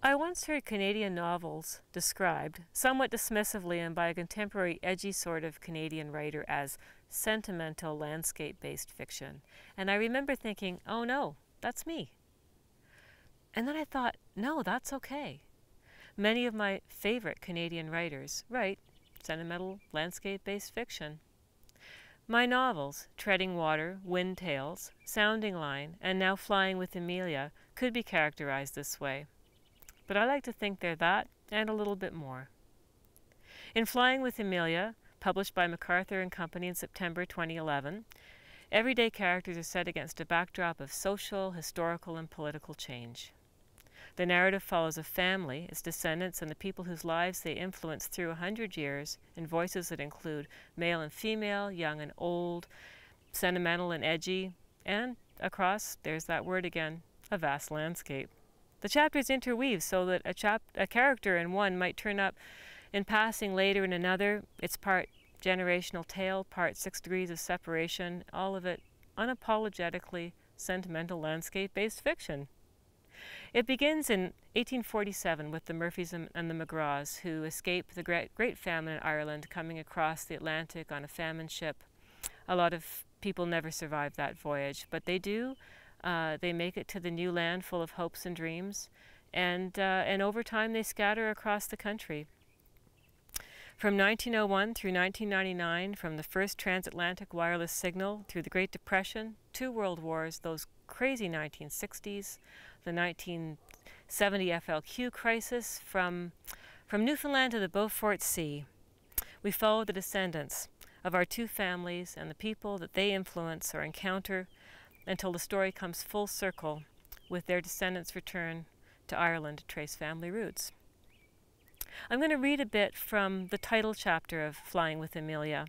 I once heard Canadian novels described, somewhat dismissively and by a contemporary edgy sort of Canadian writer, as sentimental landscape-based fiction. And I remember thinking, oh no, that's me. And then I thought, no, that's okay. Many of my favorite Canadian writers write sentimental landscape-based fiction. My novels, Treading Water, Wind Tales, Sounding Line, and now Flying with Amelia, could be characterized this way. But I like to think they're that and a little bit more. In Flying with Amelia, published by MacArthur and Company in September 2011, everyday characters are set against a backdrop of social, historical, and political change. The narrative follows a family, its descendants, and the people whose lives they influence through 100 years in voices that include male and female, young and old, sentimental and edgy, and across, there's that word again, a vast landscape. The chapters interweave so that a character in one might turn up in passing later in another. It's part generational tale, part 6 degrees of separation, all of it unapologetically sentimental landscape-based fiction. It begins in 1847 with the Murphys and the McGraws, who escape the Great Famine in Ireland, coming across the Atlantic on a famine ship. A lot of people never survive that voyage, but they do. They make it to the new land full of hopes and dreams, and over time they scatter across the country. From 1901 through 1999, from the first transatlantic wireless signal through the Great Depression, 2 world wars, those crazy 1960s, the 1970 FLQ crisis, from Newfoundland to the Beaufort Sea, we follow the descendants of our 2 families and the people that they influence or encounter until the story comes full circle with their descendants' return to Ireland to trace family roots. I'm going to read a bit from the title chapter of Flying with Amelia.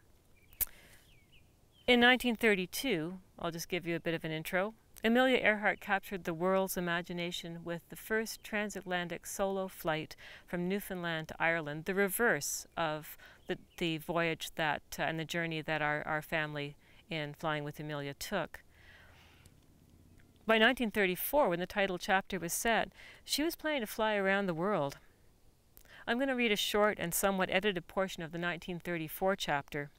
In 1932, I'll just give you a bit of an intro, Amelia Earhart captured the world's imagination with the first transatlantic solo flight from Newfoundland to Ireland, the reverse of the voyage that and the journey that our family in Flying with Amelia took. By 1934, when the title chapter was set, she was planning to fly around the world. I'm going to read a short and somewhat edited portion of the 1934 chapter,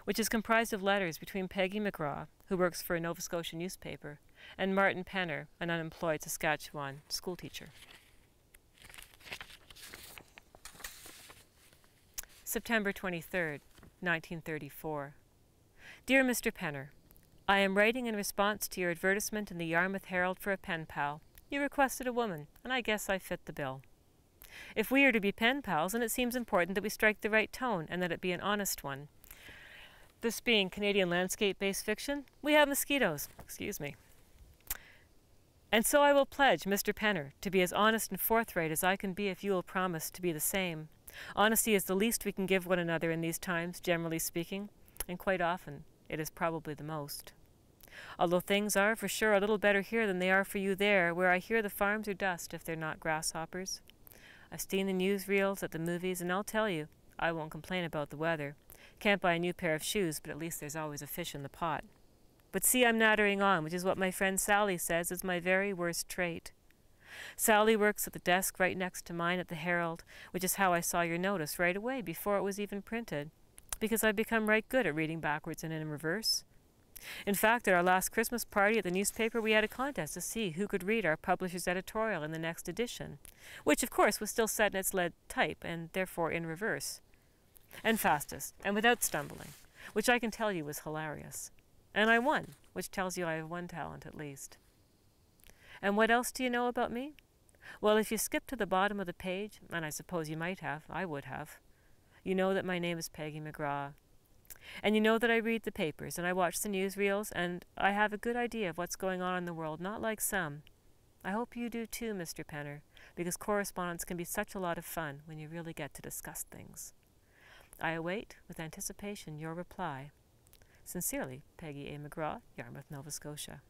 which is comprised of letters between Peggy McGraw, who works for a Nova Scotia newspaper, and Martin Penner, an unemployed Saskatchewan schoolteacher. September 23rd, 1934. Dear Mr. Penner, I am writing in response to your advertisement in the Yarmouth Herald for a pen pal. You requested a woman, and I guess I fit the bill. If we are to be pen pals, then it seems important that we strike the right tone and that it be an honest one. This being Canadian landscape-based fiction, we have mosquitoes, excuse me. And so I will pledge, Mr. Penner, to be as honest and forthright as I can be if you will promise to be the same. Honesty is the least we can give one another in these times, generally speaking, and quite often it is probably the most. Although things are for sure a little better here than they are for you there, where I hear the farms are dust if they're not grasshoppers. I've seen the newsreels at the movies, and I'll tell you, I won't complain about the weather. Can't buy a new pair of shoes, but at least there's always a fish in the pot. But see, I'm nattering on, which is what my friend Sally says is my very worst trait. Sally works at the desk right next to mine at the Herald, which is how I saw your notice right away before it was even printed, because I've become right good at reading backwards and in reverse. In fact, at our last Christmas party at the newspaper, we had a contest to see who could read our publisher's editorial in the next edition, which, of course, was still set in its lead type and therefore in reverse, and fastest, and without stumbling, which I can tell you was hilarious. And I won, which tells you I have one talent at least. And what else do you know about me? Well, if you skip to the bottom of the page, and I suppose you might have, I would have, you know that my name is Peggy McGraw. And you know that I read the papers, and I watch the newsreels, and I have a good idea of what's going on in the world, not like some. I hope you do too, Mr. Penner, because correspondence can be such a lot of fun when you really get to discuss things. I await, with anticipation, your reply. Sincerely, Peggy A. McGraw, Yarmouth, Nova Scotia.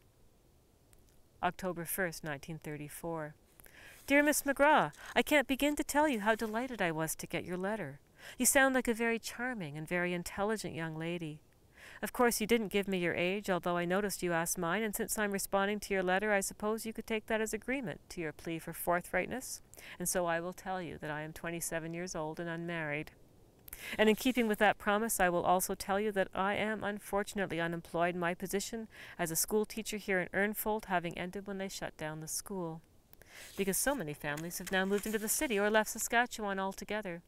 October 1st, 1934. Dear Miss McGraw, I can't begin to tell you how delighted I was to get your letter. You sound like a very charming and very intelligent young lady. Of course, you didn't give me your age, although I noticed you asked mine, and since I'm responding to your letter, I suppose you could take that as agreement to your plea for forthrightness, and so I will tell you that I am 27 years old and unmarried. And in keeping with that promise, I will also tell you that I am unfortunately unemployed, my position as a school teacher here in Ernfold having ended when they shut down the school, because so many families have now moved into the city or left Saskatchewan altogether.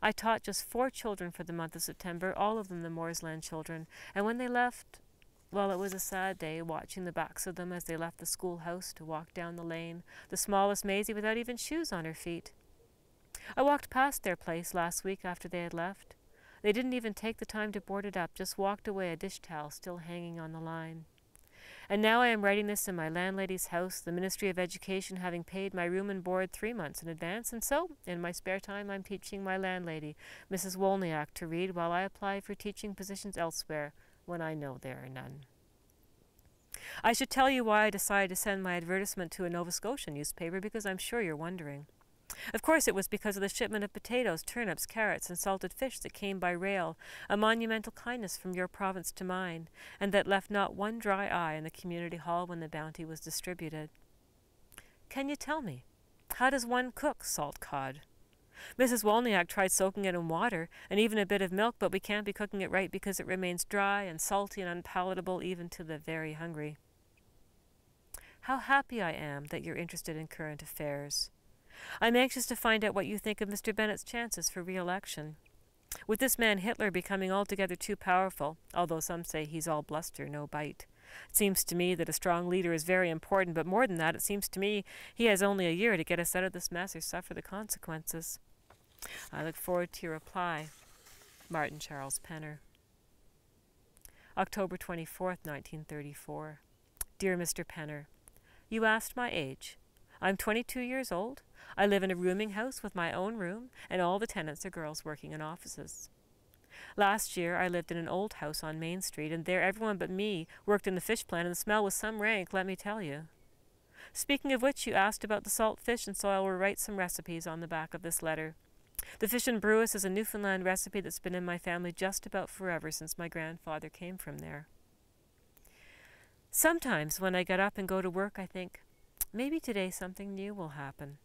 I taught just 4 children for the month of September, all of them the Moorsland children, and when they left, well, it was a sad day watching the backs of them as they left the schoolhouse to walk down the lane, the smallest Maisie without even shoes on her feet. I walked past their place last week after they had left. They didn't even take the time to board it up, just walked away, a dish towel still hanging on the line. And now I am writing this in my landlady's house, the Ministry of Education having paid my room and board 3 months in advance, and so, in my spare time, I'm teaching my landlady, Mrs. Wolniak, to read while I apply for teaching positions elsewhere, when I know there are none. I should tell you why I decided to send my advertisement to a Nova Scotia newspaper, because I'm sure you're wondering. Of course it was because of the shipment of potatoes, turnips, carrots, and salted fish that came by rail, a monumental kindness from your province to mine, and that left not one dry eye in the community hall when the bounty was distributed. Can you tell me, how does one cook salt cod? Mrs. Wolniak tried soaking it in water, and even a bit of milk, but we can't be cooking it right because it remains dry and salty and unpalatable even to the very hungry. How happy I am that you're interested in current affairs. I'm anxious to find out what you think of Mr. Bennett's chances for re-election. With this man Hitler becoming altogether too powerful, although some say he's all bluster, no bite. It seems to me that a strong leader is very important, but more than that, it seems to me he has only a year to get us out of this mess or suffer the consequences. I look forward to your reply. Martin Charles Penner. October 24th, 1934. Dear Mr. Penner, you asked my age. I'm 22 years old. I live in a rooming house with my own room, and all the tenants are girls working in offices. Last year I lived in an old house on Main Street, and there everyone but me worked in the fish plant, and the smell was some rank, let me tell you. Speaking of which, you asked about the salt fish, and so I will write some recipes on the back of this letter. The fish and brewis is a Newfoundland recipe that's been in my family just about forever since my grandfather came from there. Sometimes when I get up and go to work, I think, maybe today something new will happen.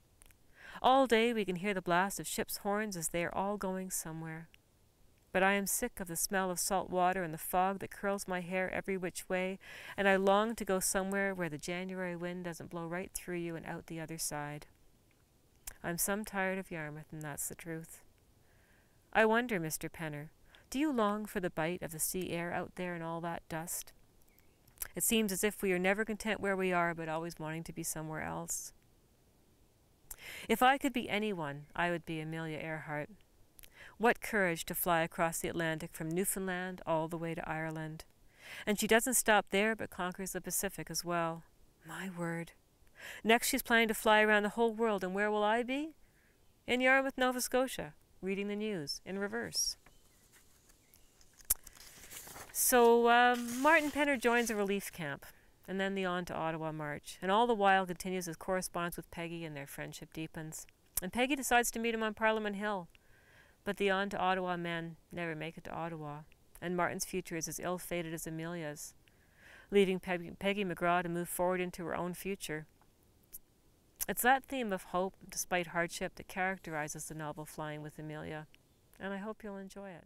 All day we can hear the blast of ships' horns as they are all going somewhere. But I am sick of the smell of salt water and the fog that curls my hair every which way, and I long to go somewhere where the January wind doesn't blow right through you and out the other side. I'm some tired of Yarmouth, and that's the truth. I wonder, Mr. Penner, do you long for the bite of the sea air out there in all that dust? It seems as if we are never content where we are, but always wanting to be somewhere else. If I could be anyone, I would be Amelia Earhart. What courage to fly across the Atlantic from Newfoundland all the way to Ireland. And she doesn't stop there, but conquers the Pacific as well. My word. Next she's planning to fly around the whole world, and where will I be? In Yarmouth, Nova Scotia, reading the news in reverse. So Martin Penner joins a relief camp, and then the On to Ottawa march, and all the while continues his correspondence with Peggy, and their friendship deepens. And Peggy decides to meet him on Parliament Hill. But the On to Ottawa men never make it to Ottawa, and Martin's future is as ill-fated as Amelia's, leaving Peggy McGraw to move forward into her own future. It's that theme of hope, despite hardship, that characterizes the novel Flying with Amelia, and I hope you'll enjoy it.